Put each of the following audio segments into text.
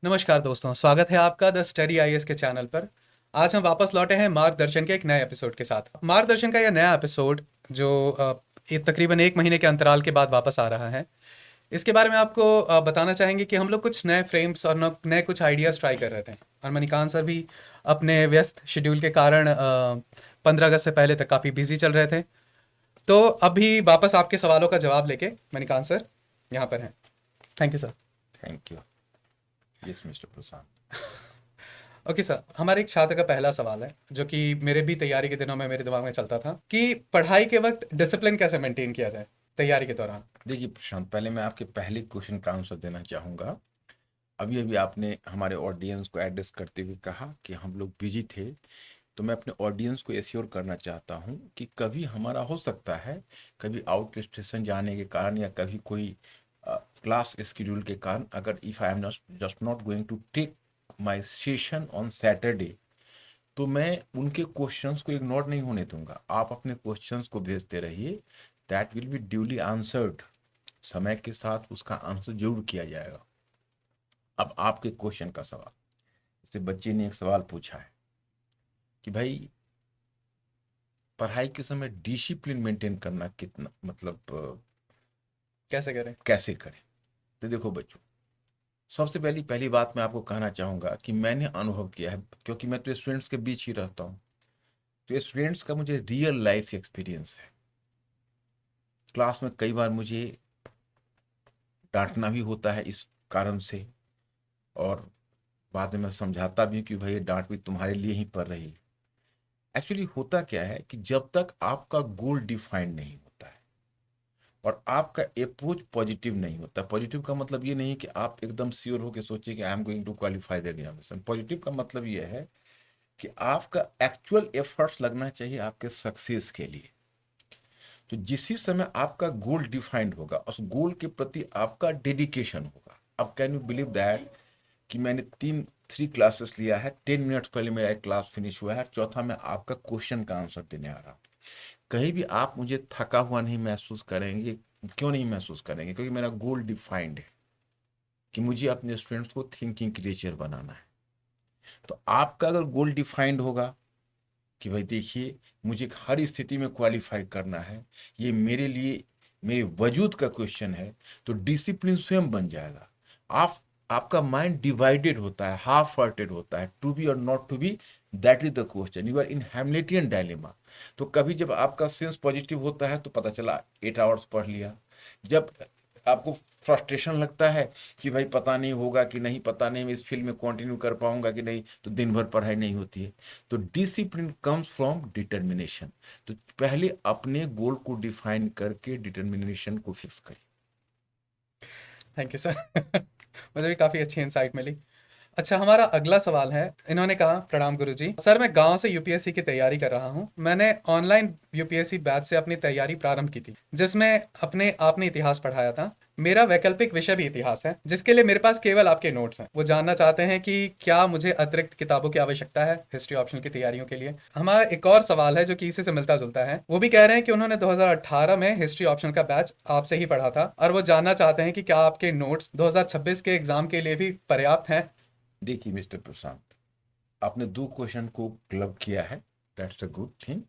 नमस्कार दोस्तों, स्वागत है आपका द स्टडी आईएएस के चैनल पर। आज हम वापस लौटे हैं मार्गदर्शन के एक नए एपिसोड के साथ। मार्गदर्शन का यह नया एपिसोड जो ये तकरीबन 1 महीने के अंतराल के बाद वापस आ रहा है, इसके बारे में आपको बताना चाहेंगे कि हम लोग कुछ नए फ्रेम्स और नए कुछ आइडियाज़ ट्राई कर रहे थे। और मणिकांत सर भी अपने व्यस्त शेड्यूल के कारण 15 अगस्त से पहले तक काफ़ी बिजी चल रहे थे। तो अभी वापस आपके सवालों का जवाब लेके मणिकांत सर यहाँ पर हैं। Thank you sir. Thank you. Yes mister Prashant. Okay sir, हमारे एक छात्र का पहला सवाल है जो कि मेरे भी तैयारी के दिनों में मेरे दिमाग में चलता था कि पढ़ाई के वक्त डिसिप्लिन कैसे मेंटेन किया जाए तैयारी के दौरान। देखिए प्रशांत, पहले मैं आपके पहले क्वेश्चन का आंसर देना चाहूँगा। अभी अभी आपने हमारे ऑडियंस को एड्रेस करते हुए कहा कि हम लोग बिजी थे, तो मैं अपने ऑडियंस को एश्योर करना चाहता हूँ कि कभी हमारा हो सकता है, कभी आउट स्टेशन जाने के कारण या कभी कोई क्लास स्केड्यूल के कारण, अगर if I am just not going to take my session on Saturday, तो मैं उनके क्वेश्चंस को इग्नोर नहीं होने दूंगा। आप अपने क्वेश्चंस को भेजते रहिए, that will be duly answered. समय के साथ उसका आंसर जरूर किया जाएगा। अब आपके क्वेश्चन का सवाल, जैसे बच्चे ने एक सवाल पूछा है कि भाई पढ़ाई के समय डिसिप्लिन मेंटेन करना कितना मतलब कैसे करें। कैसे करें। तो देखो बच्चों, सबसे पहली बात मैं आपको कहना चाहूंगा कि मैंने अनुभव किया है, क्योंकि मैं तो स्टूडेंट्स के बीच ही रहता हूँ, तो स्टूडेंट्स का मुझे रियल लाइफ एक्सपीरियंस है। क्लास में कई बार मुझे डांटना भी होता है इस कारण से, और बाद में मैं समझाता भी हूं कि भाई ये डांट भी तुम्हारे लिए ही पड़ रही है। एक्चुअली होता क्या है कि जब तक आपका गोल डिफाइंड नहीं होता है और आपका अप्रोच पॉजिटिव नहीं होता, पॉजिटिव का मतलब ये नहीं कि आप एकदम श्योर होकर सोचिए कि I am going to qualify the examination. Positive का मतलब ये है कि आपका एक्चुअल एफर्ट्स लगना चाहिए आपके सक्सेस के लिए। तो जिस ही समय आपका गोल डिफाइंड होगा, उस गोल के प्रति आपका डेडिकेशन होगा। अब कैन यू बिलीव दैट कि मैंने 3 क्लासेस लिया है, 10 मिनट्स पहले मेरा एक क्लास फिनिश हुआ है, चौथा मैं आपका क्वेश्चन का आंसर देने आ रहा हूँ। कहीं भी आप मुझे थका हुआ नहीं महसूस करेंगे। क्यों नहीं महसूस करेंगे? क्योंकि मेरा गोल डिफाइंड है कि मुझे अपने स्टूडेंट्स को थिंकिंग क्रिएचर बनाना है। तो आपका अगर गोल डिफाइंड होगा कि भाई देखिए मुझे हर स्थिति में क्वालिफाई करना है, ये मेरे लिए मेरे वजूद का क्वेश्चन है, तो डिसिप्लिन स्वयं बन जाएगा। आप आपका माइंड डिवाइडेड होता है, हाफ हार्टेड होता है, टू बी और not to be, that is the question. You are in Hamletian dilemma. तो कभी जब आपका सेंस पॉजिटिव होता है तो पता चला 8 आवर्स पढ़ लिया। जब आपको फ्रस्ट्रेशन लगता है कि भाई पता नहीं होगा कि नहीं, पता नहीं मैं इस फील्ड में कंटिन्यू कर पाऊंगा कि नहीं, तो दिन भर पढ़ाई नहीं होती है। तो डिसिप्लिन कम्स फ्रॉम डिटर्मिनेशन। तो पहले अपने गोल को डिफाइन करके डिटर्मिनेशन को फिक्स करें। Thank you sir. मुझे भी काफ़ी अच्छी इंसाइट मिली। अच्छा, हमारा अगला सवाल है। इन्होंने कहा, प्रणाम गुरुजी सर, मैं गांव से यूपीएससी की तैयारी कर रहा हूं। मैंने ऑनलाइन यूपीएससी बैच से अपनी तैयारी प्रारंभ की थी, जिसमें अपने आपने इतिहास पढ़ाया था। मेरा वैकल्पिक विषय भी इतिहास है, जिसके लिए मेरे पास केवल आपके नोट्स हैं। वो जानना चाहते हैं कि क्या मुझे अतिरिक्त किताबों की आवश्यकता है हिस्ट्री ऑप्शन की तैयारियों के लिए। हमारा एक और सवाल है जो कि इसी से मिलता जुलता है। वो भी कह रहे हैं कि उन्होंने 2018 में हिस्ट्री ऑप्शन का बैच आपसे ही पढ़ा था, और वो जानना चाहते हैं कि क्या आपके नोट्स 2026 के एग्जाम के लिए भी पर्याप्त हैं। देखिए मिस्टर प्रशांत, आपने 2 क्वेश्चन को क्लब किया है, दैट्स अ गुड थिंग।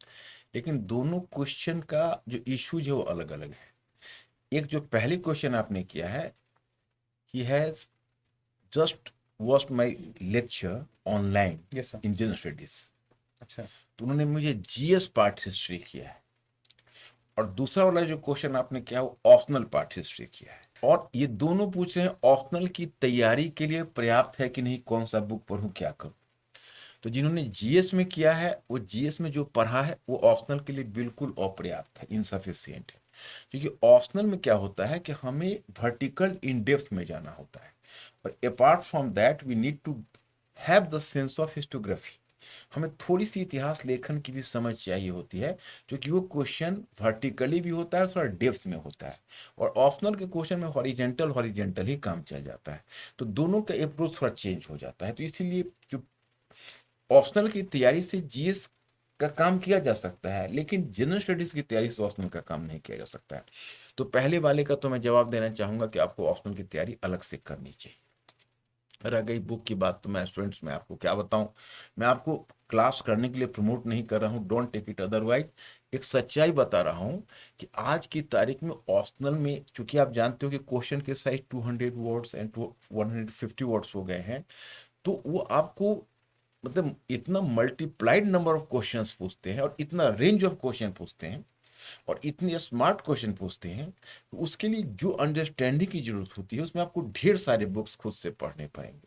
लेकिन दोनों क्वेश्चन का जो इश्यूज है वो अलग अलग है। एक जो पहले क्वेश्चन आपने किया है, he has just watched my lecture online yes sir. In general studies. अच्छा। तो उन्होंने मुझे जीएस पार्ट हिस्ट्री किया है, और दूसरा वाला जो क्वेश्चन आपने किया वो ऑप्शनल पार्ट हिस्ट्री किया है। और ये दोनों पूछ रहे हैं ऑप्शनल की तैयारी के लिए पर्याप्त है कि नहीं, कौन सा बुक पढ़ूं, क्या करूं। तो जिन्होंने जीएस में किया है वो जीएस में जो पढ़ा है वो ऑप्शनल के लिए बिल्कुल अपर्याप्त है, इनसफिशियंट है। क्योंकि ऑप्शनल में क्या होता है कि हमें वर्टिकल इन डेप्थ में जाना होता है, और apart from that we need to have the sense of histography. हमें थोड़ी सी इतिहास लेखन की भी समझ चाहिए होती है, क्योंकि वो क्वेश्चन वर्टिकली भी होता है, थोड़ा डेप्थ में होता है। और ऑप्शनल के क्वेश्चन में हॉरिजेंटल हॉरिजेंटल ही काम चल जाता है। तो दोनों का अप्रोच थोड़ा चेंज हो जाता है। तो इसीलिए जो ऑप्शनल की तैयारी से जीएस का काम किया जा सकता है, लेकिन जनरल स्टडीज की तैयारी से ऑप्शनल का काम नहीं किया जा सकता है। तो पहले वाले का तो मैं जवाब देना चाहूंगा कि आपको ऑप्शनल की तैयारी अलग से करनी चाहिए। रह गई बुक की बात, तो मैं स्टूडेंट्स में आपको क्या बताऊं, मैं आपको क्लास करने के लिए प्रमोट नहीं कर रहा हूं, डोंट टेक इट अदरवाइज। एक सच्चाई बता रहा हूं कि आज की तारीख में ऑप्शनल में, चूंकि आप जानते हो कि क्वेश्चन के साइज 200 वर्ड्स एंड 150 वर्ड्स हो गए हैं, तो वो आपको मतलब इतना मल्टीप्लाइड नंबर ऑफ क्वेश्चंस पूछते हैं और इतना रेंज ऑफ क्वेश्चन पूछते हैं और इतने स्मार्ट क्वेश्चन पूछते हैं, तो उसके लिए जो अंडरस्टैंडिंग की जरूरत होती है उसमें आपको ढेर सारे बुक्स खुद से पढ़ने पड़ेंगे।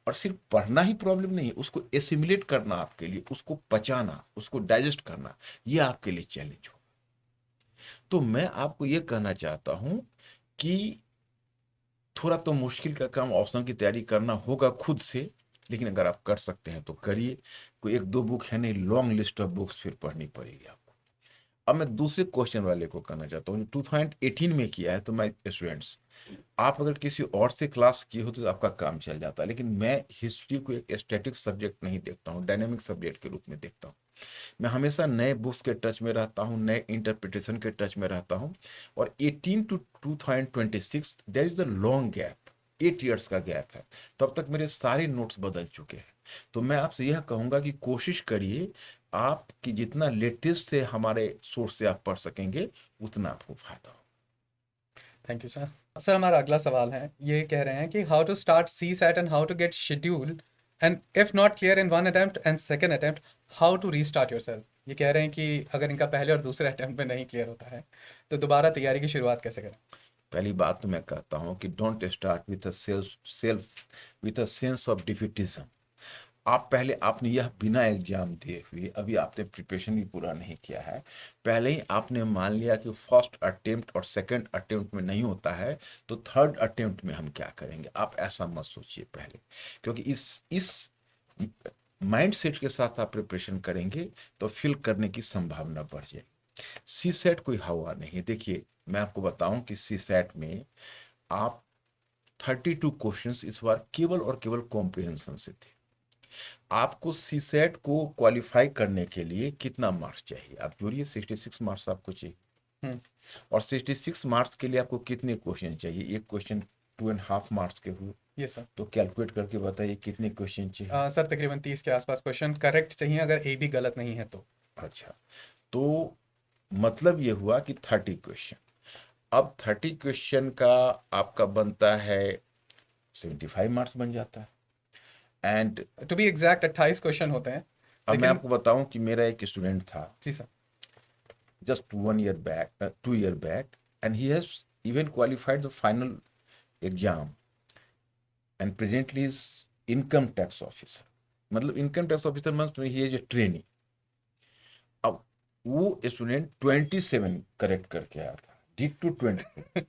और सिर्फ पढ़ना ही प्रॉब्लम नहीं है, उसको एसिमुलेट करना आपके लिए, उसको पचाना, उसको डाइजेस्ट करना, ये आपके लिए चैलेंज हो। तो मैं आपको ये कहना चाहता हूं कि थोड़ा तो मुश्किल का काम ऑप्शन की तैयारी करना होगा खुद से, लेकिन अगर आप कर सकते हैं तो करिए। कोई एक दो बुक है नहीं, लॉन्ग लिस्ट ऑफ बुक्स फिर पढ़नी पड़ेगी आपको। अब मैं दूसरे क्वेश्चन वाले को कहना चाहता हूँ, 2018 में किया है, तो माय स्टूडेंट्स, आप अगर किसी और से क्लास किए हो तो आपका काम चल जाता है, लेकिन मैं हिस्ट्री को एक स्टैटिक सब्जेक्ट नहीं देखता हूँ, डायनेमिक सब्जेक्ट के रूप में देखता हूँ। मैं हमेशा नए बुक्स के टच में रहता हूँ, नए इंटरप्रिटेशन के टच में रहता हूँ। और 18 to 2026 there is a long gap, 8 years का गैप है, तब तक मेरे सारे नोट्स बदल चुके हैं। तो मैं आपसे यह कहूँगा कि कोशिश करिए आप कि जितना लेटेस्ट से हमारे सोर्स से आप पढ़ सकेंगे उतना आपको फायदा हो। Thank you sir. सर हमारा अगला सवाल है, ये कह रहे हैं कि how to start CSAT and how to get schedule and if not clear in one attempt and second attempt how to restart yourself. ये कह रहे हैं कि अगर इनका पहले और दूसरे अटेम्प्ट में नहीं क्लियर होता है तो दोबारा तैयारी की शुरुआत कैसे करें। पहली बात तो मैं कहता हूँ कि don't start with self with a sense of defeatism. आप पहले, आपने यह बिना एग्जाम दिए हुए, अभी आपने प्रिपरेशन भी पूरा नहीं किया है, पहले ही आपने मान लिया कि फर्स्ट अटेम्प्ट और सेकंड अटेम्प्ट में नहीं होता है तो थर्ड अटेम्प्ट में हम क्या करेंगे, आप ऐसा मत सोचिए पहले। क्योंकि इस माइंड सेट के साथ आप प्रिपरेशन करेंगे तो फिल करने की संभावना बढ़ जाएगी। सी सेट कोई हवा नहीं है। देखिए, मैं आपको बताऊं कि सी सेट में आप 32 क्वेश्चंस इस बार केवल और केवल कॉम्प्रिहेंशन से थे। आपको सी सेट को क्वालिफाई करने के लिए कितना मार्क्स चाहिए, आप जोड़िए, 66 मार्क्स आपको चाहिए। हम्म। और 66 मार्क्स के लिए आपको कितने क्वेश्चन चाहिए, एक क्वेश्चन 2.5 मार्क्स के हुए, ये सर। तो कैलकुलेट करके बताइए कितने क्वेश्चन चाहिए। सर तकरीबन 30 के आसपास क्वेश्चन करेक्ट चाहिए, अगर ए भी गलत नहीं है तो। अच्छा, तो मतलब ये हुआ कि 30 क्वेश्चन। अब 30 क्वेश्चन का आपका बनता है 75 मार्क्स बन जाता है। And to be exact 28 question होते हैं। अब मैं लेकिन आपको बताऊं कि मेरा एक स्टूडेंट था जी sir. just 1 year back, 2 year back, and he has even qualified the final exam, and presently is income tax officer. मतलब इनकम टैक्स ऑफिसर मतलब ही इज ट्रेनिंग। अब वो स्टूडेंट 27 करेक्ट करके आया था, डिड टू 27।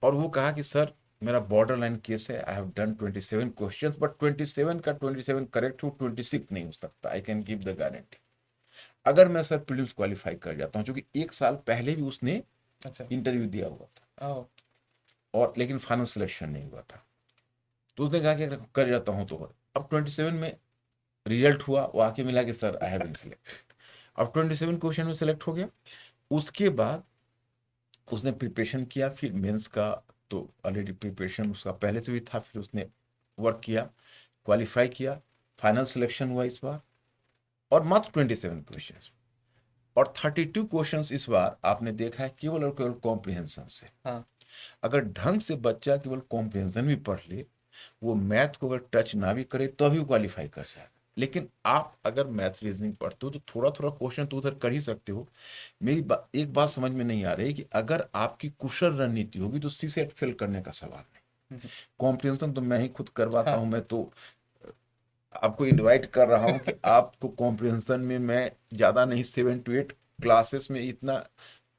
और वो कहा कि सर मेरा बॉर्डर लाइन केस है, I have done 27 questions but 27 का 27 करेक्ट हो, 26 नहीं हो सकता, I can give the guarantee. अगर मैं सर प्रीलिम्स क्वालिफाई कर जाता हूँ, क्योंकि एक साल पहले भी उसने अच्छा। इंटरव्यू दिया हुआ था ओह। और लेकिन फाइनल सिलेक्शन नहीं हुआ था, तो उसने कहा कि अगर कर जाता हूँ तो अब 27 में रिजल्ट हुआ, वो आके मिला कि sir I have been selected. अब 27 क्वेश्चन में सिलेक्ट हो गया। उसके बाद उसने प्रिपरेशन किया, फिर मेंस का तो ऑलरेडी प्रिपरेशन उसका पहले से भी था, फिर उसने वर्क किया, क्वालिफाई किया, फाइनल सिलेक्शन हुआ इस बार, और मात्र 27 क्वेश्चन और 32 क्वेश्चंस इस बार आपने देखा है केवल और केवल कॉम्प्रिहेंशन से। हाँ। अगर ढंग से बच्चा केवल कॉम्प्रिहेंशन भी पढ़ ले, वो मैथ को अगर टच ना भी करे तो भी क्वालिफाई कर जाएगा। लेकिन आप अगर मैथ रीजनिंग पढ़ते हो तो थोड़ा थोड़ा क्वेश्चन तो उधर कर ही सकते हो। एक बात समझ में नहीं आ रही कि अगर आपकी कुशल रणनीति होगी तो सी सेट फेल करने का सवाल नहीं। हम्म। कॉम्प्रिहेंशन तो मैं ही खुद करवाता हूं, हाँ। मैं तो आपको इनवाइट कर रहा हूं कि आपको कॉम्प्रिहेंशन में मैं ज़्यादा नहीं, 7 to 8 क्लासेस में इतना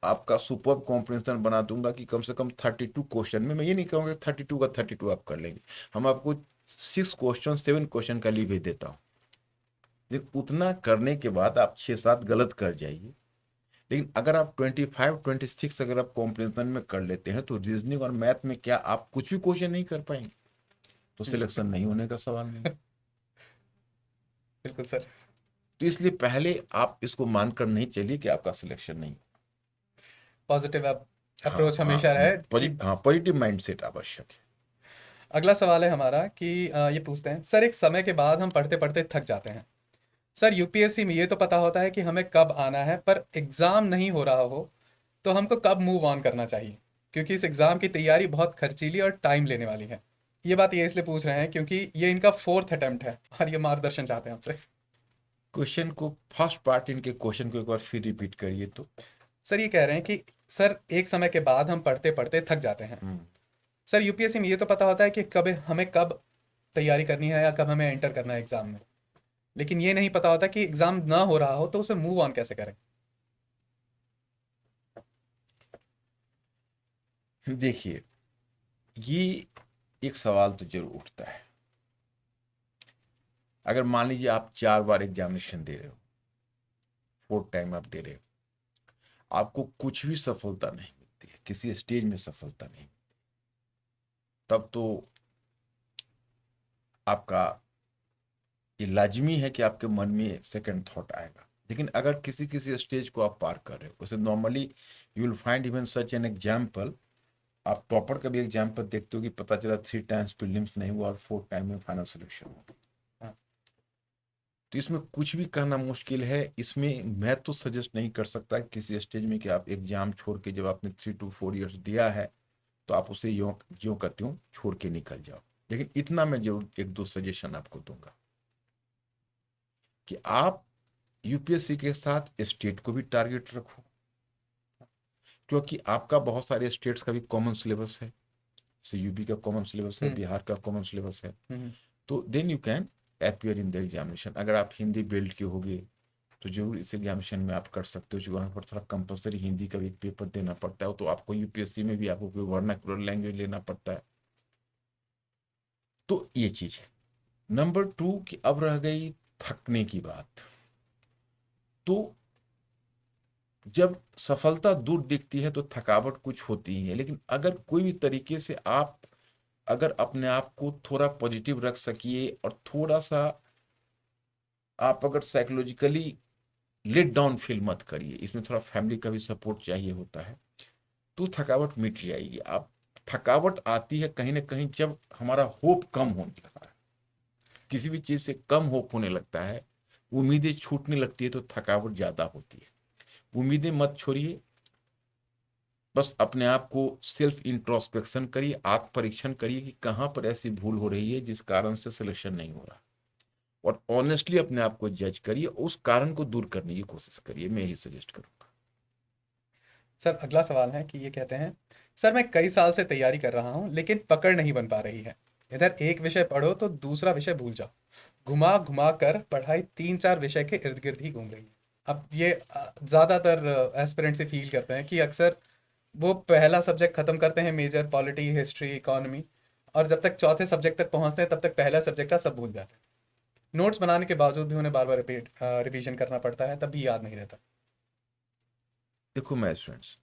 आपका सुपर कॉम्प्रिहेंशन बना दूंगा कि कम से कम 32 क्वेश्चन में, मैं ये नहीं कहूँगा 32 का 32 आप कर लेंगे, हम आपको 6 क्वेश्चन 7 क्वेश्चन का लीव देता हूँ। लेकिन उतना करने के बाद आप 6-7 गलत कर जाइए। लेकिन अगर आप 25-26 अगर आप कॉम्प्रिहेंशन में कर लेते हैं तो रीजनिंग और मैथ में क्या आप कुछ भी क्वेश्चन नहीं कर पाएंगे, तो सिलेक्शन नहीं होने का सवाल नहीं। बिल्कुल सर। तो इसलिए पहले आप इसको मानकर नहीं चलिए कि आपका सिलेक्शन नहीं। पॉजिटिव हाँ अप्रोच हाँ, हमेशा रहे कि हाँ, पॉजिटिव माइंडसेट आवश्यक है। अगला सवाल है हमारा कि ये पूछते हैं, सर एक समय के बाद हम पढ़ते पढ़ते थक जाते हैं। सर यूपीएससी में ये तो पता होता है कि हमें कब आना है, पर एग्ज़ाम नहीं हो रहा हो तो हमको कब मूव ऑन करना चाहिए, क्योंकि इस एग्ज़ाम की तैयारी बहुत खर्चीली और टाइम लेने वाली है। ये बात ये इसलिए पूछ रहे हैं क्योंकि ये इनका फोर्थ अटेम्प्ट है और ये मार्गदर्शन चाहते हैं आपसे। क्वेश्चन को, फर्स्ट पार्ट इनके क्वेश्चन को एक बार फिर रिपीट करिए तो। सर ये कह रहे हैं कि सर एक समय के बाद हम पढ़ते पढ़ते थक जाते हैं। हम्म। सर यूपीएससी में ये तो पता होता है कि कब तैयारी करनी है या कब हमें एंटर करना है एग्ज़ाम में, लेकिन ये नहीं पता होता कि एग्ज़ाम ना हो रहा हो तो उसे मूव ऑन कैसे करें। देखिए, ये एक सवाल तो जरूर उठता है। अगर मान लीजिए आप 4 बार एग्जामिनेशन दे रहे हो, 4th टाइम आप दे रहे हो, आपको कुछ भी सफलता नहीं मिलती है, किसी स्टेज में सफलता नहीं, तब तो आपका ये लाजमी है कि आपके मन में सेकंड थॉट आएगा। लेकिन अगर किसी किसी स्टेज को आप पार कर रहे हो, उसे normally you will find even such an example. आप टॉपर का भी एग्जाम्पल देखते हो कि पता चला 3 टाइम्स प्रीलिम्स नहीं हुआ और 4th टाइम में फाइनल सिलेक्शन हो गया। तो इसमें कुछ भी कहना मुश्किल है। इसमें मैं तो सजेस्ट नहीं कर सकता कि किसी स्टेज में कि आप एग्जाम छोड़ के, जब आपने 3 to 4 years दिया है तो आप उसे यों ज्यों का त्यों छोड़ के निकल जाओ। लेकिन इतना मैं जरूर एक दो सजेशन आपको दूंगा कि आप यूपीएससी के साथ स्टेट को भी टारगेट रखो, क्योंकि आपका बहुत सारे स्टेट्स का भी कॉमन सिलेबस है। जैसे यूपी का कॉमन सिलेबस है, हम्म। बिहार का कॉमन सिलेबस है। हम्म। तो then you can appear in the examination. अगर आप हिंदी बेल्ट के होगे तो जरूर इस एग्जामिनेशन में आप कर सकते हो, जो वहाँ पर थोड़ा कंपलसरी हिंदी का भी एक पेपर देना पड़ता है। तो आपको यूपीएससी में भी आपको कोई वर्नाक्युलर लैंग्वेज लेना पड़ता है। तो ये चीज है। नंबर 2 कि अब रह गई थकने की बात। तो जब सफलता दूर दिखती है तो थकावट कुछ होती ही है, लेकिन अगर कोई भी तरीके से आप अगर अपने आप को थोड़ा पॉजिटिव रख सकिए और थोड़ा सा आप अगर साइकोलॉजिकली लेट डाउन फील मत करिए, इसमें थोड़ा फैमिली का भी सपोर्ट चाहिए होता है, तो थकावट मिट जाएगी। आप थकावट आती है कहीं ना कहीं जब हमारा होप कम होने लगता है, किसी भी चीज से कम होप होने लगता है, उम्मीदें छूटने लगती है, तो थकावट ज्यादा होती है। उम्मीदें मत छोड़िए, बस अपने आप को सेल्फ इंट्रोस्पेक्शन करिए, आत्म परीक्षण करिए कि कहाँ पर ऐसी भूल हो रही है जिस कारण से सिलेक्शन नहीं हो रहा, और ऑनेस्टली अपने आप को जज करिए, उस कारण को दूर करने की कोशिश करिए। मैं यही सजेस्ट करूंगा। सर अगला सवाल है कि ये कहते हैं, सर मैं कई साल से तैयारी कर रहा हूँ लेकिन पकड़ नहीं बन पा रही है। इधर एक विषय पढ़ो तो दूसरा विषय भूल जाओ, घुमा घुमा कर पढ़ाई तीन चार विषय के इर्द गिर्द ही घूम रही है। अब ये ज़्यादातर एस्पिरेंट से फील करते हैं कि अक्सर वो पहला सब्जेक्ट खत्म करते हैं, मेजर पॉलिटी हिस्ट्री इकोनॉमी, और जब तक चौथे सब्जेक्ट तक पहुंचते हैं तब तक पहला सब्जेक्ट का सब भूल जाते हैं। नोट्स बनाने के बावजूद भी उन्हें बार बार रिवीजन करना पड़ता है, तब भी याद नहीं रहता। देखो मैं स्टूडेंट्स,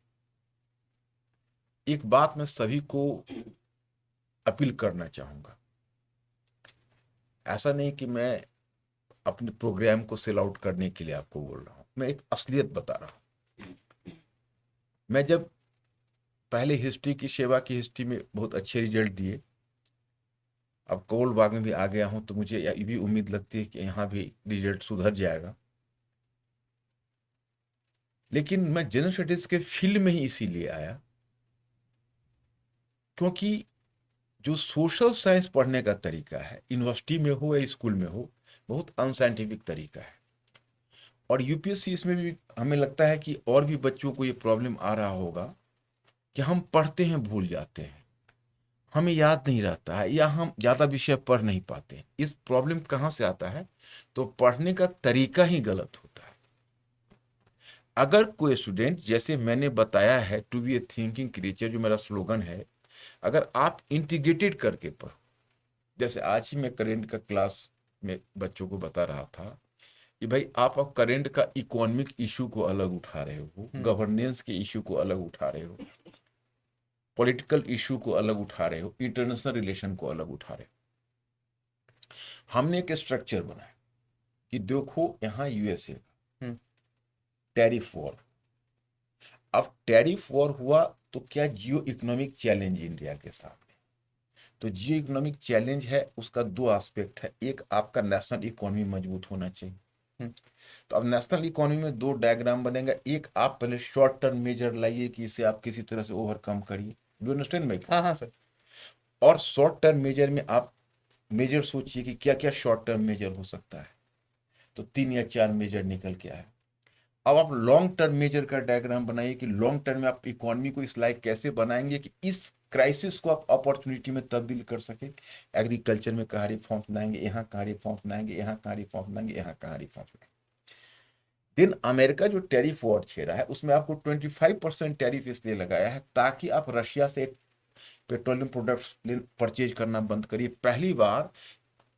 एक बात मैं सभी को अपील करना चाहूंगा। ऐसा नहीं कि मैं अपने प्रोग्राम को सेल आउट करने के लिए आपको बोल रहा हूं, मैं एक असलियत बता रहा हूं। मैं जब पहले हिस्ट्री की, सेवा की हिस्ट्री में बहुत अच्छे रिजल्ट दिए, अब कौल बाग में भी आ गया हूं, तो मुझे ये भी उम्मीद लगती है कि यहाँ भी रिजल्ट सुधर जाएगा। लेकिन मैं जनरल स्टडीज के फील्ड में ही इसीलिए आया क्योंकि जो सोशल साइंस पढ़ने का तरीका है, यूनिवर्सिटी में हो या स्कूल में हो, बहुत अनसाइंटिफिक तरीका है। और यूपीएससी इसमें भी हमें लगता है कि और भी बच्चों को ये प्रॉब्लम आ रहा होगा कि हम पढ़ते हैं भूल जाते हैं, हमें याद नहीं रहता है, या हम ज़्यादा विषय पढ़ नहीं पाते हैं। इस प्रॉब्लम कहाँ से आता है? तो पढ़ने का तरीका ही गलत होता है। अगर कोई स्टूडेंट, जैसे मैंने बताया है, to be a thinking creature जो मेरा स्लोगन है, अगर आप इंटीग्रेटेड करके पढ़ो, जैसे आज ही मैं करेंट का क्लास में बच्चों को बता रहा था कि भाई आप अब करेंट का इकोनॉमिक इशू को अलग उठा रहे हो, हम्म। गवर्नेंस के इशू को अलग उठा रहे हो, पॉलिटिकल इशू को अलग उठा रहे हो, इंटरनेशनल रिलेशन को अलग उठा रहे हो। हमने एक स्ट्रक्चर बनाया कि देखो यहाँ यूएसए का हम्म। टैरिफ वॉर, अब टैरिफ वॉर हुआ तो क्या जियो इकोनॉमिक चैलेंज इंडिया के सामने, तो जियो इकोनॉमिक चैलेंज है, उसका दो एस्पेक्ट है। एक, आपका नेशनल इकोनॉमी मजबूत होना चाहिए। हम्म, तो अब नेशनल इकोनॉमी में दो डायग्राम बनेगा। एक, आप पहले शॉर्ट टर्म मेजर लाइए कि इसे आप किसी तरह से ओवरकम करिए। Do understand my? हाँ हाँ सर। और शॉर्ट टर्म मेजर में आप मेजर सोचिए कि क्या क्या शॉर्ट टर्म मेजर हो सकता है। तो 3 या 4 मेजर निकल के आए। अब आप लॉन्ग टर्म मेजर का डायग्राम बनाइए कि लॉन्ग टर्म में आप इकोनॉमी को इस लायक कैसे बनाएंगे कि इस क्राइसिस को आप अपॉर्चुनिटी में तब्दील कर सके। एग्रीकल्चर में कहाँ रिफॉर्म्स लाएंगे, यहाँ कहाँ रिफॉर्म्स लाएंगे, यहाँ कहाँ रिफॉर्म्स लाएंगे, यहाँ कहाँ रिफॉर्म्स लाएंगे। देन अमेरिका जो टैरिफ वॉर छेड़ा है उसमें आपको 25% टैरिफ इसलिए लगाया है ताकि आप रशिया से पेट्रोलियम प्रोडक्ट्स परचेज करना बंद करिए। पहली बार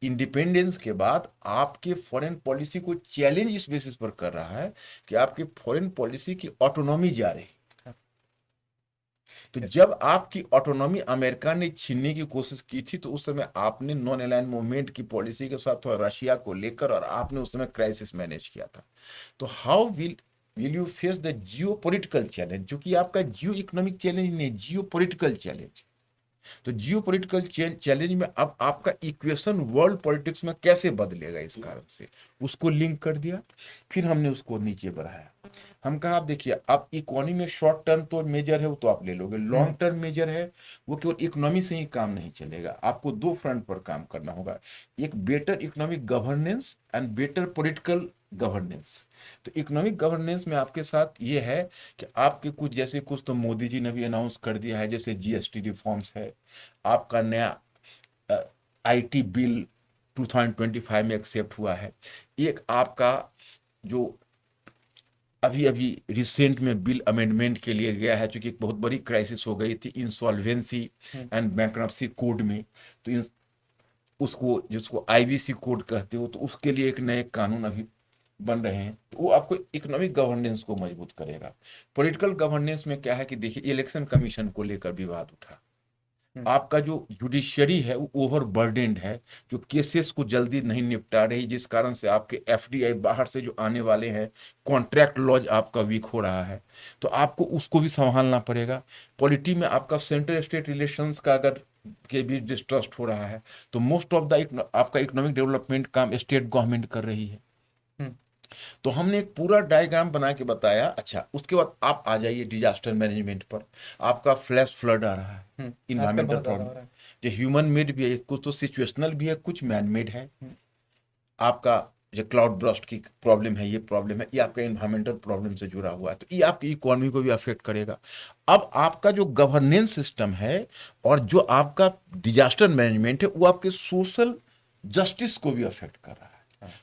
इंडिपेंडेंस के बाद आपके फॉरेन पॉलिसी को चैलेंज इस बेसिस पर कर रहा है कि आपकी फॉरेन पॉलिसी की ऑटोनॉमी जा रही। तो जब आपकी ऑटोनॉमी अमेरिका ने छीनने की कोशिश की थी तो उस समय आपने नॉन अलाइन मूवमेंट की पॉलिसी के साथ थोड़ा रशिया को लेकर, और आपने उस समय क्राइसिस मैनेज किया था। तो how will you face the geo political challenge, जो कि आपका जियो इकोनॉमिक चैलेंज नहीं, जियो पोलिटिकल चैलेंज। तो जियो पोलिटिकल चैलेंज में अब आपका इक्वेशन वर्ल्ड पॉलिटिक्स में कैसे बदलेगा, इस कारण से उसको लिंक कर दिया। फिर हमने उसको नीचे बढ़ाया। हम कहा, आप देखिए, आप इकोनॉमी में शॉर्ट टर्म तो मेजर है वो तो आप ले लोगे, लॉन्ग टर्म मेजर है वो केवल इकोनॉमी से ही काम नहीं चलेगा, आपको दो फ्रंट पर काम करना होगा। एक, better economic governance and better political governance. तो इकोनॉमिक गवर्नेंस में आपके साथ ये है कि आपके कुछ, जैसे कुछ तो मोदी जी ने भी अनाउंस कर दिया है, जैसे जीएसटी रिफॉर्म्स है, आपका नया आईटी बिल 2025 में एक्सेप्ट हुआ है। एक आपका जो अभी अभी रिसेंट में बिल अमेंडमेंट के लिए गया है, चूंकि एक बहुत बड़ी क्राइसिस हो गई थी इंसॉल्वेंसी एंड बैंक्रप्सी कोड में, तो उसको, जिसको आईवीसी कोड कहते हो, तो उसके लिए एक नए कानून अभी बन रहे हैं। तो वो आपको इकोनॉमिक गवर्नेंस को मजबूत करेगा। पॉलिटिकल गवर्नेंस में क्या है कि देखिए, इलेक्शन कमीशन को लेकर विवाद उठा, आपका जो जुडिशियरी है वो ओवरबर्डेंड है, जो केसेस को जल्दी नहीं निपटा रही, जिस कारण से आपके एफडीआई बाहर से जो आने वाले हैं, कॉन्ट्रैक्ट लॉज आपका वीक हो रहा है, तो आपको उसको भी संभालना पड़ेगा। पॉलिटी में आपका सेंट्रल स्टेट रिलेशंस का अगर के बीच डिस्ट्रस्ट हो रहा है, तो मोस्ट ऑफ द आपका इकोनॉमिक डेवलपमेंट काम स्टेट गवर्नमेंट कर रही है। तो हमने एक पूरा डायग्राम बना के बताया। अच्छा, उसके बाद आप आ जाइए डिजास्टर मैनेजमेंट पर। आपका फ्लैश फ्लड आ रहा है, आजकल इन्वायरमेंटल बहुत ज्यादा प्रॉब्लम, हो रहा है। जो ह्यूमन मेड भी है, कुछ तो सिचुएशनल भी है, कुछ मैन मेड है। आपका जो क्लाउड ब्रस्ट की प्रॉब्लम है, ये प्रॉब्लम है, ये आपका इन्वायरमेंटल प्रॉब्लम से जुड़ा हुआ है, तो ये आपकी इकोनॉमी को भी अफेक्ट करेगा। अब आपका जो गवर्नेंस सिस्टम है और जो आपका डिजास्टर मैनेजमेंट है, वो आपके सोशल जस्टिस को भी अफेक्ट कर रहा है।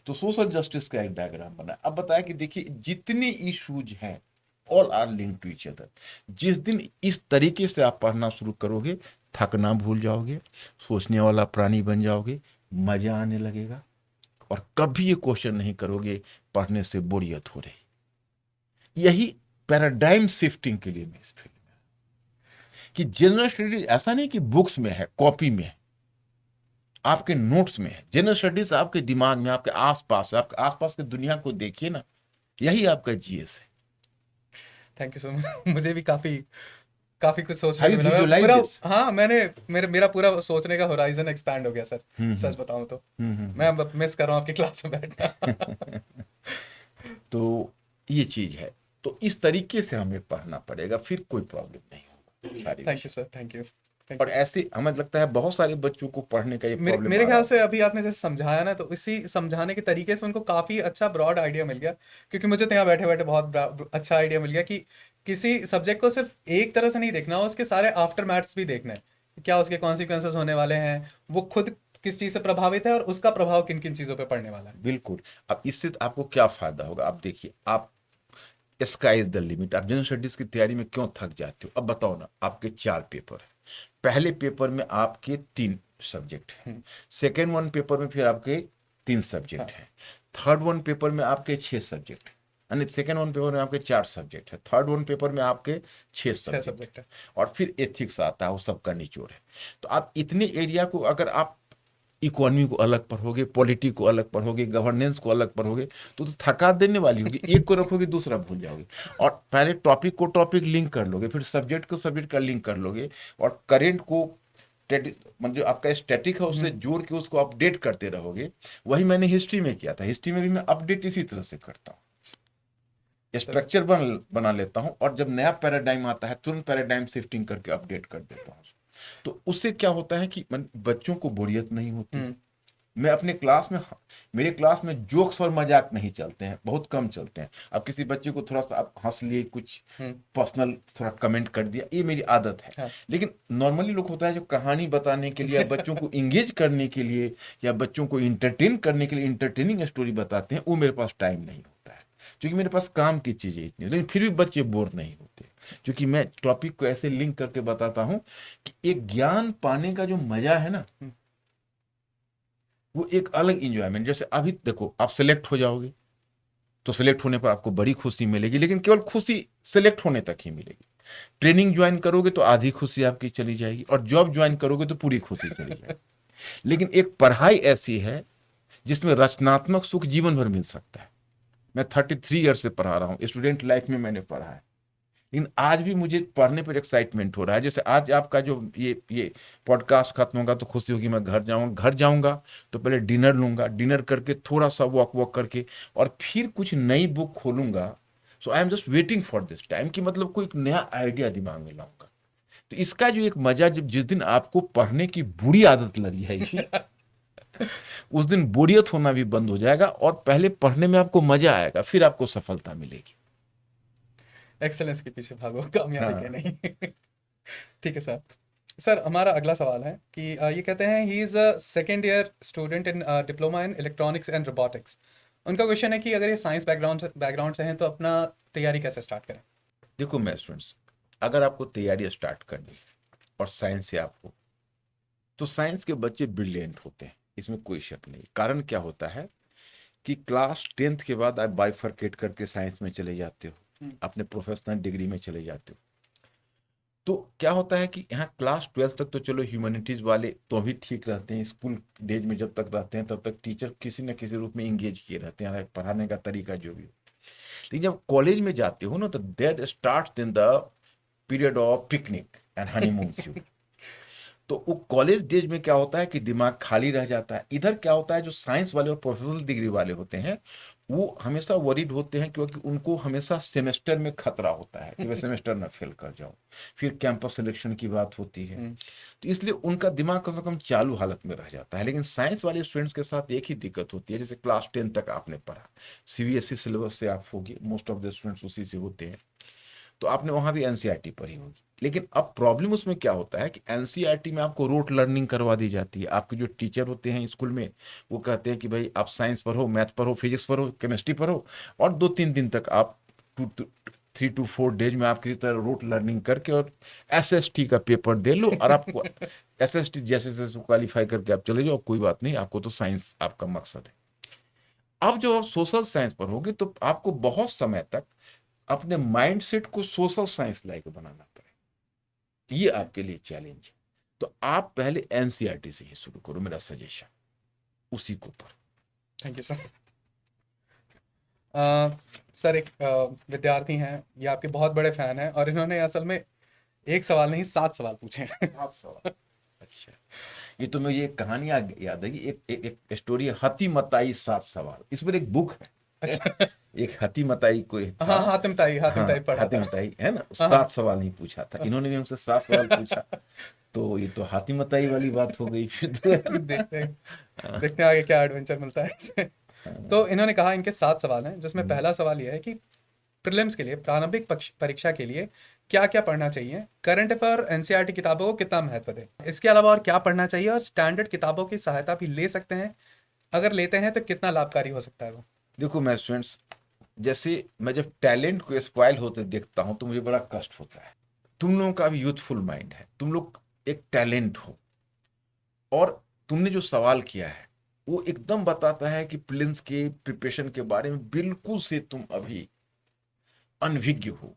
तो सोशल जस्टिस का एक डायग्राम बना। अब बताया कि देखिए, जितने इश्यूज हैं all are link to each other. जिस दिन इस तरीके से आप पढ़ना शुरू करोगे, थकना भूल जाओगे, सोचने वाला प्राणी बन जाओगे, मजा आने लगेगा, और कभी ये क्वेश्चन नहीं करोगे पढ़ने से बोरियत हो रही। यही पैराडाइम शिफ्टिंग के लिए मैं इस फील्ड में, कि जनरल स्टडीज ऐसा नहीं कि बुक्स में है, कॉपी में है, आपके नोट्स में है। जनरल स्टडीज आपके दिमाग में, आपके आसपास है, आपके आसपास की दुनिया को देखिए ना, यही आपका जीएस है। Thank you so much. मुझे भी काफी काफी कुछ सोचने हैव को यू मिला। मैं विजुअलाइज पूरा, दिस? हाँ, मेरा पूरा सोचने का होराइजन एक्सपैंड हो गया सर। सच बताऊं तो मैं अब मिस कर रहा हूँ आपकी क्लास में बैठना। तो ये चीज है। तो इस तरीके से हमें पढ़ना पड़ेगा, फिर कोई प्रॉब्लम नहीं होगा सारी थैंक यू विषय। Sir, thank you. और ऐसे हमें लगता है बहुत सारे बच्चों को पढ़ने का ये मेरे प्रॉब्लम मेरे आ रहा ख्याल से होगा। अभी आपने जैसे समझाया ना, तो इसी समझाने के तरीके से उनको काफी अच्छा ब्रॉड आइडिया मिल गया। क्योंकि मुझे तो यहाँ बैठे बैठे बहुत अच्छा आइडिया मिल गया कि किसी सब्जेक्ट को सिर्फ एक तरह से नहीं देखना, उसके सारे आफ्टर मैथ्स भी देखना है। क्या उसके कॉन्सिक्वेंसेस होने वाले हैं, वो खुद किस चीज से प्रभावित है और उसका प्रभाव किन किन चीजों पे पड़ने वाला है। बिल्कुल। अब इससे आपको क्या फायदा होगा? आप देखिए, आप स्काई इज द लिमिट। आप जनरल स्टडीज की तैयारी में क्यों थक जाते हो? अब बताओ ना, आपके 4 पेपर है। पहले पेपर में आपके 3 सब्जेक्ट हैं, सेकेंड वन पेपर में फिर आपके 3 सब्जेक्ट हाँ, हैं, थर्ड वन पेपर में आपके 6 सब्जेक्ट हैं, यानी सेकेंड वन पेपर में आपके 4 सब्जेक्ट है, थर्ड वन पेपर में आपके 6 सब्जेक्ट 6 सब्जेक्ट है। और फिर एथिक्स आता है, वो सबका निचोड़ है। तो आप इतने एरिया को अगर आप इकोनॉमी को अलग पढ़ोगे, पॉलिटी को अलग पढ़ोगे, गवर्नेंस को अलग पढ़ोगे, तो थका देने वाली होगी। एक को रखोगे, दूसरा भूल जाओगे। और पहले टॉपिक को टॉपिक लिंक कर लोगे, फिर सब्जेक्ट को सब्जेक्ट का लिंक कर लोगे, और करेंट को स्टैटिक मतलब जो आपका स्टैटिक है उससे जोड़ के उसको अपडेट करते रहोगे। वही मैंने हिस्ट्री में किया था। हिस्ट्री में भी मैं अपडेट इसी तरह से करता हूँ, स्ट्रक्चर बना लेता हूँ, और जब नया पैराडाइम आता है तुरंत पैराडाइम शिफ्टिंग करके अपडेट कर देता हूँ। तो उससे क्या होता है कि बच्चों को बोरियत नहीं होती। मैं अपने क्लास में, मेरे क्लास में जोक्स और मजाक नहीं चलते हैं, बहुत कम चलते हैं। अब किसी बच्चे को थोड़ा सा आप हंस लिए, कुछ पर्सनल थोड़ा कमेंट कर दिया, ये मेरी आदत है। हाँ। लेकिन नॉर्मली लोग होता है जो कहानी बताने के लिए या बच्चों को इंगेज करने के लिए या बच्चों को इंटरटेन करने के लिए इंटरटेनिंग स्टोरी बताते हैं, वो मेरे पास टाइम नहीं होता है, क्योंकि मेरे पास काम की चीजें इतनी। लेकिन फिर भी बच्चे बोर नहीं होते, क्योंकि मैं टॉपिक को ऐसे लिंक करके बताता हूँ कि एक ज्ञान पाने का जो मजा है ना, वो एक अलग इंजॉयमेंट। जैसे अभी देखो, आप सिलेक्ट हो जाओगे तो सिलेक्ट होने पर आपको बड़ी खुशी मिलेगी, लेकिन केवल खुशी सिलेक्ट होने तक ही मिलेगी। ट्रेनिंग ज्वाइन करोगे तो आधी खुशी आपकी चली जाएगी, और जॉब ज्वाइन करोगे तो पूरी खुशी चली जाएगी। लेकिन एक पढ़ाई ऐसी है जिसमें रचनात्मक सुख जीवन भर मिल सकता है। मैं 33 ईयर से पढ़ा रहा हूँ, स्टूडेंट लाइफ में मैंने पढ़ा है, लेकिन आज भी मुझे पढ़ने पर एक्साइटमेंट हो रहा है। जैसे आज आपका जो ये पॉडकास्ट खत्म होगा तो खुशी होगी, मैं घर जाऊंगा तो पहले डिनर लूंगा, डिनर करके थोड़ा सा वॉक करके और फिर कुछ नई बुक खोलूंगा। So I am just waiting for this time कि मतलब कोई एक नया आइडिया दिमाग में लाऊंगा। तो इसका जो एक मजा, जब जिस दिन आपको पढ़ने की बुरी आदत लगी है उस दिन बोरियत होना भी बंद हो जाएगा, और पहले पढ़ने में आपको मजा आएगा, फिर आपको सफलता मिलेगी। एक्सेलेंस के पीछे भागो, कामयाबी के हाँ। नहीं। ठीक है सर। सर हमारा अगला सवाल है कि ये कहते हैं he is a second year student in diploma in electronics and robotics. उनका क्वेश्चन है कि अगर ये साइंस बैकग्राउंड से हैं तो अपना तैयारी कैसे स्टार्ट करें। देखो मैं स्टूडेंट्स, अगर आपको तैयारी स्टार्ट करनी है और साइंस से आपको, तो साइंस के बच्चे ब्रिलियंट होते हैं, इसमें कोई शक नहीं। कारण क्या होता है कि क्लास 10th के बाद आप बाइफरकेट करके साइंस में चले जाते हो, अपने प्रोफेशनल डिग्री में चले जाते हो। तो क्या होता है कि यहाँ क्लास 12 तक तो चलो ह्यूमैनिटीज वाले तो भी ठीक रहते हैं, स्कूल डेज में जब तक रहते हैं तब तक टीचर किसी न किसी रूप में इंगेज किए रहते हैं, पढ़ाने का तरीका जो भी हो। लेकिन जब कॉलेज में जाते हो ना, तो that starts in the period of picnic and honeymoon. तो वो कॉलेज डेज में क्या होता है कि दिमाग खाली रह जाता है। इधर क्या होता है, जो साइंस वाले और प्रोफेशनल डिग्री वाले होते हैं वो हमेशा वरीड होते हैं, क्योंकि उनको हमेशा सेमेस्टर में खतरा होता है कि वे सेमेस्टर ना फेल कर जाओ, फिर कैंपस सिलेक्शन की बात होती है। तो इसलिए उनका दिमाग कम से कम चालू हालत में रह जाता है। लेकिन साइंस वाले स्टूडेंट्स के साथ एक ही दिक्कत होती है, जैसे क्लास 10 तक आपने पढ़ा, सीबीएसई सिलेबस से आप होगी, मोस्ट ऑफ द स्टूडेंट्स उसी से होते हैं, तो आपने वहां भी एनसीईआरटी पढ़ी होगी। लेकिन अब प्रॉब्लम उसमें क्या होता है कि एनसीईआरटी में आपको रोट लर्निंग करवा दी जाती है। आपके जो टीचर होते हैं स्कूल में, वो कहते हैं कि भाई आप साइंस पढ़ो, मैथ पढ़ो, फिजिक्स पढ़ो, केमिस्ट्री पढ़ो, और 2-3 दिन तक आप 3 to 4 डेज में आप किसी तरह रोट लर्निंग करके और एसएसटी का पेपर दे लो, और आपको एसएसटी जैसे जैसे क्वालिफाई करके आप चले जाओ, कोई बात नहीं, आपको तो साइंस आपका मकसद है। अब जब आप सोशल साइंस पढ़ोगे तो आपको बहुत समय तक अपने माइंडसेट को सोशल साइंस लाइक बनाना पड़ेगा। ये आपके लिए चैलेंज है। तो आप पहले एनसीईआरटी से ही शुरू करो, मेरा सजेशन, उसी को पढ़ो। Thank you sir. सर एक विद्यार्थी हैं, ये आपके बहुत बड़े फैन हैं और इन्होंने असल में एक सवाल नहीं 7 सवाल पूछे हैं। 7 सवाल। अच्छा, ये तो मैं ये कहानी याद है कि एक स्टोरी है, हती मताई 7 सवाल। इस पर एक बुक है। अच्छा। एक हती मताई कोई था। हाँ हातिम ताई हाँ, पढ़ा हातिम था। ताई है ना, हाँ 7 सवाल नहीं पूछा था, इन्होंने भी हमसे 7 सवाल पूछा। तो ये तो हाथी मताई वाली बात हो गई फिर तो, है देखते हैं ना? देखते हैं आगे क्या एडवेंचर मिलता है इसमें। तो इन्होंने कहा इनके 7 सवाल हैं, जिसमें हम्म। पहला सवाल यह है कि प्रीलिम्स के लिए प्रारंभिक परीक्षा के लिए क्या क्या पढ़ना चाहिए, करंट अफेयर और एनसीईआरटी किताबों को कितना महत्व दें, इसके अलावा और क्या पढ़ना चाहिए, और स्टैंडर्ड किताबों की सहायता भी ले सकते हैं, अगर लेते हैं तो कितना लाभकारी हो सकता है वो। देखो मैं स्टूडेंट्स, जैसे मैं जब टैलेंट को स्पॉइल होते देखता हूं तो मुझे बड़ा कष्ट होता है। तुम लोगों का भी यूथफुल माइंड है, तुम लोग एक टैलेंट हो, और तुमने जो सवाल किया है वो एकदम बताता है कि प्रीलिम्स के प्रिपरेशन के बारे में बिल्कुल से तुम अभी अनभिज्ञ हो।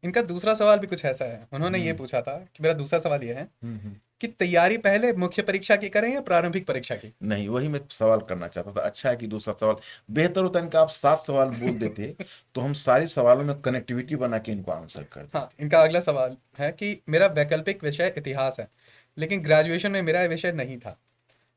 इनका दूसरा सवाल भी कुछ ऐसा है, उन्होंने ये हम्म। पूछा था कि मेरा दूसरा सवाल ये है हम्म। कि तैयारी पहले मुख्य परीक्षा की करें या प्रारंभिक परीक्षा की। नहीं, वही मैं सवाल करना चाहता था। अच्छा है कि दूसरा सवाल बेहतर होता है, इनका आप 7 सवाल बोल देते तो हम सारे सवालों में कनेक्टिविटी बना के इनको आंसर कर हाँ, देते। इनका अगला सवाल है कि मेरा वैकल्पिक विषय इतिहास है, लेकिन ग्रेजुएशन में मेरा ये विषय नहीं था।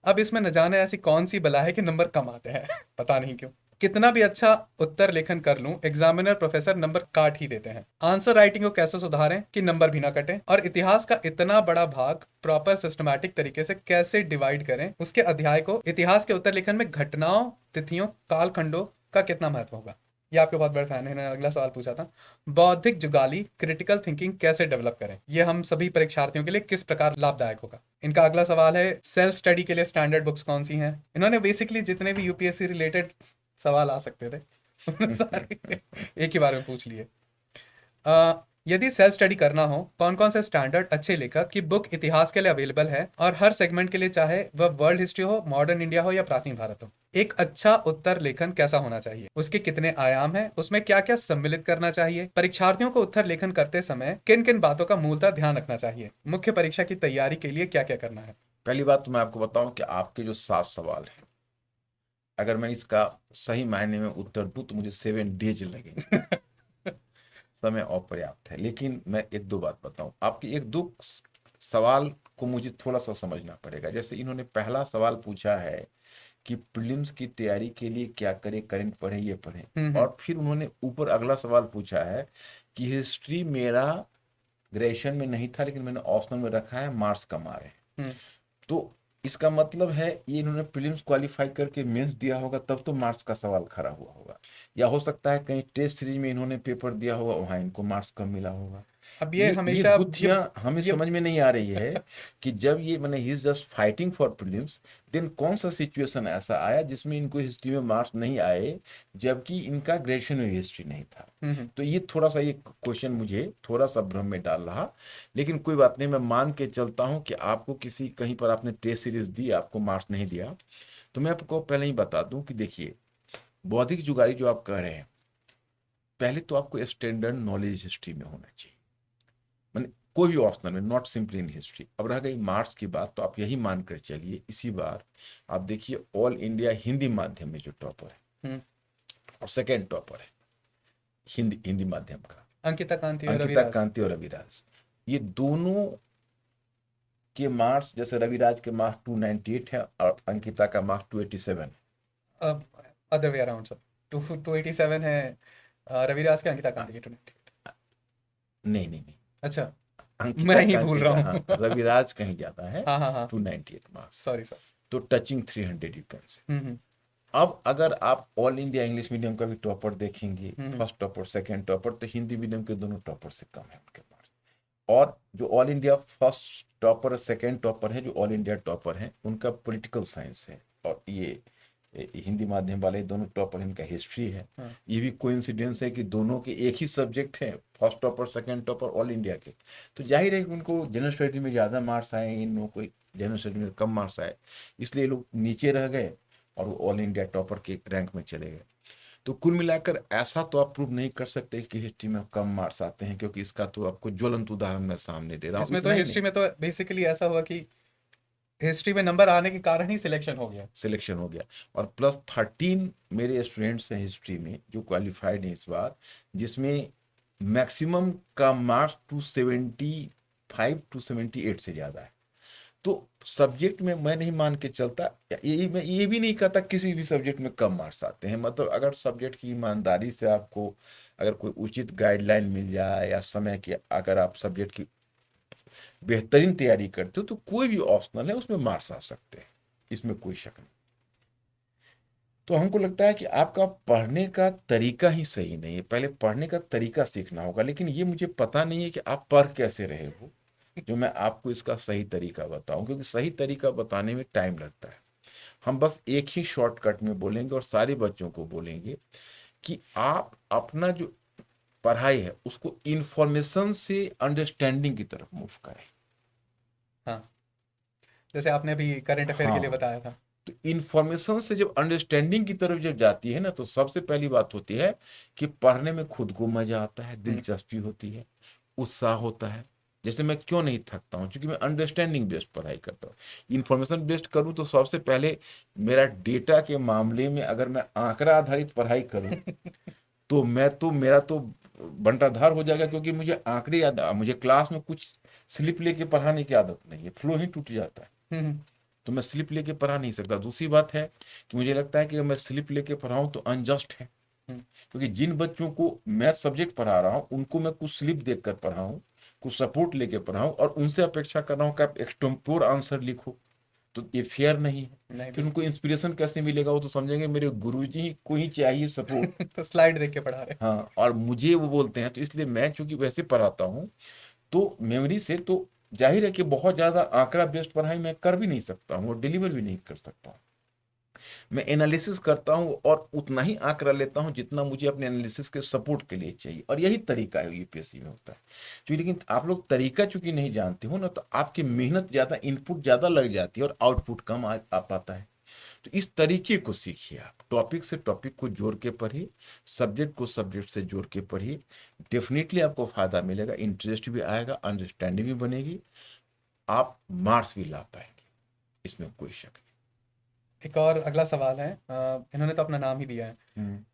अब इसमें न जाने ऐसी कौन सी बला है कि नंबर कम आते हैं पता नहीं क्यों। कितना भी अच्छा उत्तर लेखन कर लूं, एग्जामिनर प्रोफेसर नंबर काट ही देते हैं। आंसर राइटिंग को कैसे सुधारें कि नंबर भी ना कटे, और इतिहास का इतना बड़ा भाग प्रॉपर सिस्टमैटिक तरीके से कैसे डिवाइड करें उसके अध्याय को। इतिहास के उत्तर लेखन में घटनाओं, तिथियों, कालखंडों का कितना महत्व होगा। ये आपके बहुत बड़े फैन है, इन्होंने अगला सवाल पूछा था, बौद्धिक जुगाली क्रिटिकल थिंकिंग कैसे डेवलप करें, ये हम सभी परीक्षार्थियों के लिए किस प्रकार लाभदायक होगा। इनका अगला सवाल है, सेल्फ स्टडी के लिए स्टैंडर्ड बुक्स कौन सी हैं। इन्होंने बेसिकली जितने भी यूपीएससी रिलेटेड सवाल आ सकते थे उन्होंने सारे एक ही बार में पूछ लिए। यदि सेल्फ स्टडी करना हो, कौन कौन से स्टैंडर्ड अच्छे लेखक की बुक इतिहास के लिए अवेलेबल है, और हर सेगमेंट के लिए, चाहे वह वर्ल्ड हिस्ट्री हो, मॉडर्न इंडिया हो या प्राचीन भारत हो। एक अच्छा उत्तर लेखन कैसा होना चाहिए, उसके कितने आयाम हैं, उसमें क्या क्या सम्मिलित करना चाहिए, परीक्षार्थियों को उत्तर लेखन करते समय किन किन बातों का मूलतः ध्यान रखना चाहिए, मुख्य परीक्षा की तैयारी के लिए क्या क्या करना है। पहली बात तो मैं आपको बताऊं कि आपके जो 7 सवाल है, अगर मैं इसका सही मायने में उत्तर दूं तो मुझे 7 डेज लगेंगे। समय अपर्याप्त है। लेकिन मैं एक दो बात बताऊं, आपकी एक दो सवाल को मुझे थोड़ा सा समझना पड़ेगा। जैसे इन्होंने पहला सवाल पूछा है कि प्रीलिम्स की तैयारी के लिए क्या करें, करंट पढ़े, ये पढ़े, और फिर उन्होंने ऊपर अगला सवाल पूछा है कि हिस्ट्री मेरा ग्रेजुएशन में नहीं था लेकिन मैंने ऑप्शनल में रखा है, मार्क्स कम आ रहे हैं। तो इसका मतलब है ये इन्होंने प्रीलिम्स क्वालिफाई करके मेंस दिया होगा, तब तो मार्क्स का सवाल खड़ा हुआ होगा। या हो सकता है कहीं टेस्ट सीरीज में इन्होंने पेपर दिया होगा, वहां इनको मार्क्स कम मिला होगा। अब ये ये हमेशा बुद्धियां हमें ये समझ में नहीं आ रही है कि जब ये मैंने ही is just fighting for prelims, then कौन सा सिचुएशन ऐसा आया जिसमें इनको हिस्ट्री में मार्क्स नहीं आए, जबकि इनका ग्रेजुएशन में हिस्ट्री नहीं था। तो ये थोड़ा सा, ये क्वेश्चन मुझे थोड़ा सा भ्रम में डाल रहा। लेकिन कोई बात नहीं, मैं मान के चलता हूं कि आपको किसी कहीं पर आपने टेस्ट सीरीज दी, आपको मार्क्स नहीं दिया। तो मैं आपको पहले ही बता दूं कि देखिए, बौद्धिक जुगाली जो आप कर रहे हैं, पहले तो आपको स्टैंडर्ड नॉलेज हिस्ट्री में होना चाहिए, मैंने कोई भी ऑप्शनल में, नॉट सिंपली इन हिस्ट्री। अब रह गई मार्क्स की बात, तो आप यही मानकर चलिए इसी बार आप देखिए ऑल इंडिया हिंदी माध्यम में जो टॉपर है और सेकेंड टॉपर है हिंदी हिंदी माध्यम का, अंकिता कांति और अंकिता रविराज। कांति और रविराज, ये दोनों के मार्क्स, जैसे रविराज के मार्क्स 298 है और अंकिता का मार्क्स 287 है। अब अदर वे अराउंड सर, 287 है रविराज के, अंकिता कांति के 290। नहीं नहीं नहीं, अच्छा, अंकिता मैं ही भूल कांति रहा का, हूँ हाँ, रविराज कहीं ज्यादा है, हाँ हाँ हाँ, 298 मार्क्स, सॉरी सर। तो टचिंग 300 यू कैन से। अब अगर आप ऑल इंडिया इंग्लिश मीडियम का भी टॉपर देखेंगे, फर्स्ट टॉपर सेकंड टॉपर, तो हिंदी मीडियम के दोनों टॉपर से कम है उनके मार्क्स। और जो all India first topper second topper है, जो ऑल इंडिया टॉपर है, उनका पॉलिटिकल साइंस है, और ये हिंदी माध्यम वाले दोनों टॉपर, इनका हिस्ट्री है। ये भी कोइंसिडेंस है कि दोनों के एक ही सब्जेक्ट है, first topper second topper all India के। तो जाहिर है कि उनको जनरल स्टडी में ज़्यादा मार्क्स आए, इन लोगों को जनरल स्टडी में कम मार्क्स आए, इसलिए लोग नीचे रह गए और वो ऑल इंडिया टॉपर के रैंक में चले गए। तो कुल मिलाकर ऐसा तो आप प्रूव नहीं कर सकते कि हिस्ट्री में कम मार्क्स आते हैं, क्योंकि इसका तो आपको ज्वलंत उदाहरण मैं सामने दे रहा हूँ। इसमें तो हिस्ट्री में तो बेसिकली ऐसा हुआ कि हिस्ट्री में नंबर आने के कारण ही सिलेक्शन हो गया, सिलेक्शन हो गया। और प्लस 13 मेरे स्टूडेंट्स हैं हिस्ट्री में जो क्वालिफाइड हैं इस बार, जिसमें मैक्सिमम का मार्क्स 275 278 से ज़्यादा है। तो सब्जेक्ट में मैं नहीं मान के चलता, मैं ये भी नहीं कहता किसी भी सब्जेक्ट में कम मार्क्स आते हैं। मतलब अगर सब्जेक्ट की ईमानदारी से आपको अगर कोई उचित गाइडलाइन मिल जाए, या समय की अगर आप सब्जेक्ट की बेहतरीन तैयारी करते हो, तो कोई भी ऑप्शनल है उसमें मार्क्स आ सकते हैं, इसमें कोई शक नहीं। तो हमको लगता है कि आपका पढ़ने का तरीका ही सही नहीं है, पहले पढ़ने का तरीका सीखना होगा। लेकिन ये मुझे पता नहीं है कि आप पढ़ कैसे रहे हो, जो मैं आपको इसका सही तरीका बताऊं, क्योंकि सही तरीका बताने में टाइम लगता है। हम बस एक ही शॉर्टकट में बोलेंगे और सारे बच्चों को बोलेंगे कि आप अपना जो पढ़ाई है उसको इंफॉर्मेशन से अंडरस्टैंडिंग की तरफ मूव करें। हाँ, जैसे आपने अभी करंट अफेयर के लिए हाँ, बताया था। तो इंफॉर्मेशन से जब अंडरस्टैंडिंग की तरफ जब जाती है ना, तो सबसे पहली बात होती है कि पढ़ने में खुद को मजा आता है, दिलचस्पी होती है, उत्साह होता है। जैसे मैं क्यों नहीं थकता हूँ, क्योंकि मैं अंडरस्टैंडिंग बेस्ड पढ़ाई करता हूँ। इंफॉर्मेशन बेस्ड करूँ तो सबसे पहले मेरा डेटा के मामले में अगर मैं आंकड़ा आधारित पढ़ाई करूँ तो मेरा तो बंटाधार हो जाएगा, क्योंकि मुझे आंकड़े याद, मुझे क्लास में कुछ स्लिप लेके पढ़ाने की आदत नहीं है, फ्लो ही टूट जाता है। तो मैं स्लिप लेके पढ़ा नहीं सकता। दूसरी बात है कि मुझे लगता है कि अगर मैं स्लिप लेके पढ़ाऊं तो अनजस्ट है, क्योंकि जिन बच्चों को मैथ सब्जेक्ट पढ़ा रहा हूं उनको मैं कुछ स्लिप देखकर पढ़ाऊं, कुछ सपोर्ट लेके पढ़ाऊं, और उनसे अपेक्षा कर रहा हूं कि आप एक्सटेम्पोर आंसर लिखो, तो ये फेयर नहीं है। फिर उनको इंस्पिरेशन कैसे मिलेगा? वो तो समझेंगे मेरे गुरुजी को ही चाहिए सपोर्ट। तो स्लाइड देख के पढ़ा रहे। हाँ, और मुझे वो बोलते हैं, तो इसलिए मैं चूंकि वैसे पढ़ाता हूँ तो मेमोरी से, तो जाहिर है कि बहुत ज्यादा आंकड़ा बेस्ड पढ़ाई मैं कर भी नहीं सकता हूँ और डिलीवर भी नहीं कर सकता हूँ। मैं एनालिसिस करता हूँ और उतना ही आंकड़ा लेता हूँ जितना मुझे अपने एनालिसिस के सपोर्ट के लिए चाहिए, और यही तरीका है यूपीएससी में होता है। क्योंकि लेकिन आप लोग तरीका चूंकि नहीं जानते हो ना, तो आपकी मेहनत ज्यादा, इनपुट ज्यादा लग जाती है और आउटपुट कम आ पाता है। तो इस तरीके को सीखिए, आप टॉपिक से टॉपिक को जोड़ के पढ़िए, सब्जेक्ट को सब्जेक्ट से जोड़ के पढ़िए, डेफिनेटली आपको फायदा मिलेगा, इंटरेस्ट भी आएगा, अंडरस्टैंडिंग भी बनेगी, आप मार्क्स भी ला पाएंगे, इसमें कोई शक नहीं। एक और अगला सवाल है, इन्होंने तो अपना नाम ही दिया है।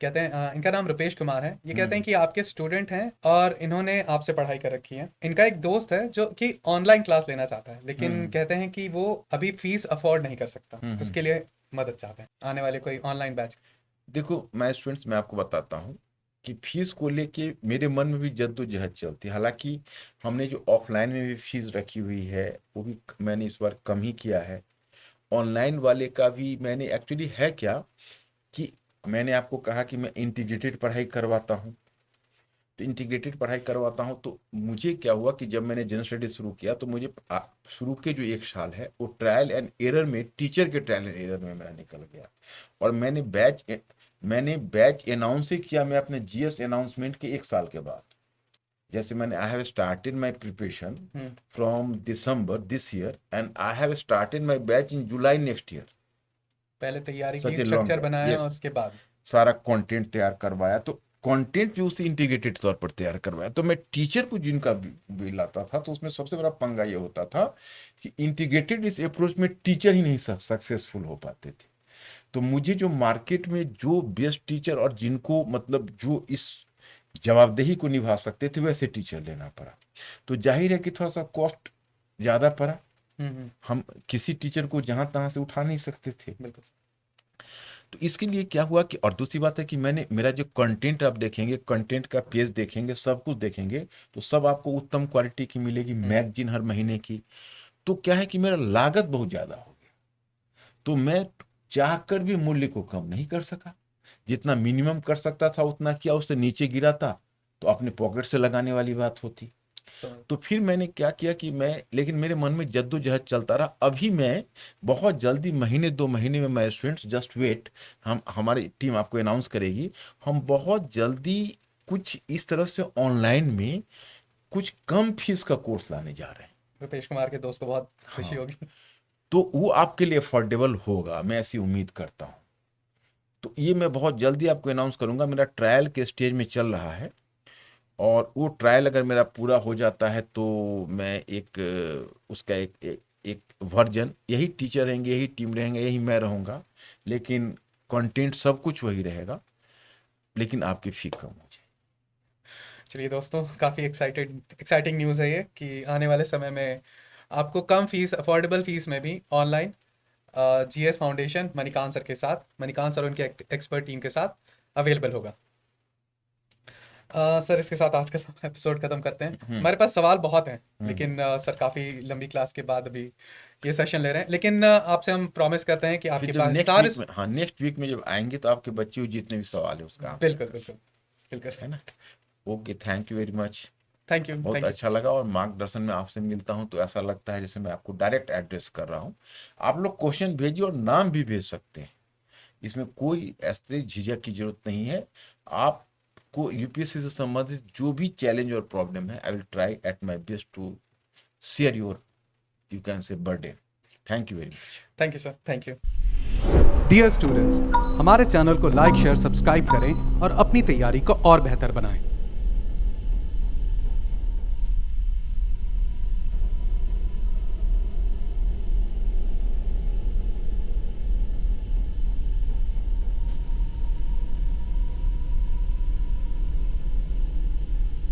कहते हैं इनका नाम रुपेश कुमार है। ये कहते हैं कि आपके स्टूडेंट हैं और इन्होंने आपसे पढ़ाई कर रखी है। इनका एक दोस्त है जो कि ऑनलाइन क्लास लेना चाहता है, लेकिन कहते हैं कि वो अभी फीस अफोर्ड नहीं कर सकता, उसके लिए मदद चाहते हैं आने वाले कोई ऑनलाइन बैच। देखो मैं स्टूडेंट्स, मैं आपको बताता हूँ कि फीस को लेके मेरे मन में भी जद्दोजहद चलती है। हालांकि हमने जो ऑफलाइन में भी फीस रखी हुई है वो भी मैंने इस बार कम ही किया है। ऑनलाइन वाले का भी मैंने एक्चुअली है क्या कि मैंने आपको कहा कि मैं इंटीग्रेटेड पढ़ाई करवाता हूँ, तो इंटीग्रेटेड पढ़ाई करवाता हूँ। तो मुझे क्या हुआ कि जब मैंने जनरल स्टडी शुरू किया तो मुझे शुरू के जो 1 साल है वो ट्रायल एंड एरर में, टीचर के ट्रायल एंड एरर में मेरा निकल गया। और मैंने बैच अनाउंस ही किया मैं अपने जीएस अनाउंसमेंट के 1 साल के बाद। जैसे मैंने I have started my preparation from December this year and I have started my batch in July next year. पहले तैयारी Such की, a long स्ट्रक्चर gap. बनाया Yes. और उसके बाद सारा कंटेंट तैयार करवाया, तो कंटेंट भी उसी इंटीग्रेटेड तौर पर तैयार करवाया। तो मैं टीचर को जिनका भी लाता था तो उसमें सबसे बड़ा पंगा ये होता था कि इंटीग्रेटेड इस अप्रोच में टीचर ही नहीं सक्सेसफुल हो पाते थे। तो मुझे जो मार्केट में जो बेस्ट टीचर और जिनको मतलब जो इस जवाबदेही को निभा सकते थे वैसे टीचर लेना पड़ा। तो जाहिर है कि थोड़ा सा कॉस्ट ज्यादा पड़ा, हम किसी टीचर को जहां तहां से उठा नहीं सकते थे। बिल्कुल। तो इसके लिए क्या हुआ कि, और दूसरी बात है कि मैंने मेरा जो कंटेंट आप देखेंगे, कंटेंट का पेज देखेंगे, सब कुछ देखेंगे तो सब आपको उत्तम क्वालिटी की मिलेगी, मैगजीन हर महीने की। तो क्या है कि मेरा लागत बहुत ज्यादा हो गया, तो मैं चाहकर भी मूल्य को कम नहीं कर सका। जितना मिनिमम कर सकता था उतना किया, उससे नीचे गिरा था तो अपने पॉकेट से लगाने वाली बात होती। तो फिर मैंने क्या किया कि लेकिन मेरे मन में जद्दोजहद चलता रहा। अभी मैं बहुत जल्दी, महीने 2 महीने में, मैं स्टूडेंट्स जस्ट वेट, हमारी टीम आपको अनाउंस करेगी, हम बहुत जल्दी कुछ इस तरह से ऑनलाइन में कुछ कम फीस का कोर्स लाने जा रहे हैं। रुपेश कुमार के दोस्त को बहुत खुशी होगी। तो वो आपके लिए अफोर्डेबल होगा, मैं ऐसी उम्मीद करता हूँ। तो ये मैं बहुत जल्दी आपको अनाउंस करूंगा। मेरा ट्रायल के स्टेज में चल रहा है, और वो ट्रायल अगर मेरा पूरा हो जाता है तो मैं उसका एक वर्जन, यही टीचर रहेंगे, यही टीम रहेंगे, यही मैं रहूँगा, लेकिन कंटेंट सब कुछ वही रहेगा, लेकिन आपकी फी कम हो जाए। चलिए दोस्तों, काफ़ी एक्साइटिंग न्यूज़ है ये कि आने वाले समय में आपको कम फीस, अफोर्डेबल फीस में भी online GS foundation Manikant sir के साथ, मणिकांत सर उनके एक्सपर्ट टीम के साथ अवेलेबल होगा। सर इसके साथ आज का एपिसोड खत्म करते हैं। हमारे पास सवाल बहुत हैं, लेकिन सर काफ़ी लंबी क्लास के बाद अभी ये सेशन ले रहे हैं, लेकिन आपसे हम प्रॉमिस करते हैं कि आपके पास सारे नेक्स्ट वीक में जब आएंगे तो आपके बच्चे को जितने भी सवाल है उसका बिल्कुल है ना। Okay, thank you very much. Thank you. बहुत अच्छा लगा, और मार्गदर्शन में आपसे मिलता हूं तो ऐसा लगता है जैसे मैं आपको डायरेक्ट एड्रेस कर रहा हूं। आप लोग क्वेश्चन भेजिए और नाम भी भेज सकते हैं, इसमें कोई ऐसे झिझक की जरूरत नहीं है। आपको यूपीएससी से संबंधित जो भी चैलेंज और प्रॉब्लम है, I will try at my best to share your, you can say, burden. Thank you very much. Thank you sir, thank you. Dear students, हमारे चैनल को लाइक, शेयर, सब्सक्राइब करें और अपनी तैयारी को और बेहतर बनाएं।